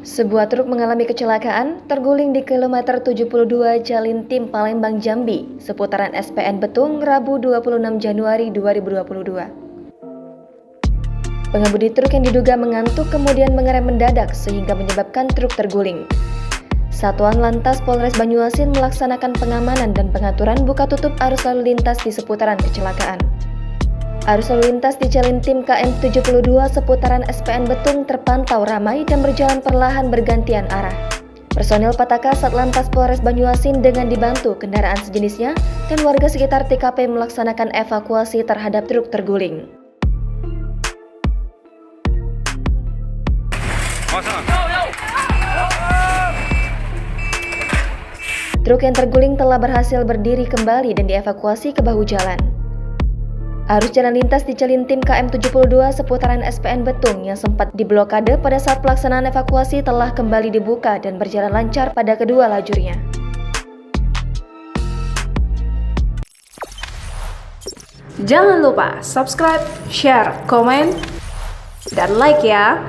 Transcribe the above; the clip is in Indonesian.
Sebuah truk mengalami kecelakaan terguling di kilometer 72 Jalintim Palembang Jambi, seputaran SPN Betung, Rabu 26 Januari 2022. Pengemudi truk yang diduga mengantuk kemudian mengerem mendadak sehingga menyebabkan truk terguling. Satuan Lantas Polres Banyuasin melaksanakan pengamanan dan pengaturan buka tutup arus lalu lintas di seputaran kecelakaan. Arus lalu lintas di Jalintim KM 72 seputaran SPN Betung terpantau ramai dan berjalan perlahan bergantian arah. Personil Pataka Satlantas Polres Banyuasin dengan dibantu kendaraan sejenisnya dan warga sekitar TKP melaksanakan evakuasi terhadap truk terguling. Truk yang terguling telah berhasil berdiri kembali dan dievakuasi ke bahu jalan. Arus jalan lintas di Jalintim KM 72 seputaran SPN Betung yang sempat diblokade pada saat pelaksanaan evakuasi telah kembali dibuka dan berjalan lancar pada kedua lajurnya. Jangan lupa subscribe, share, komen, dan like ya!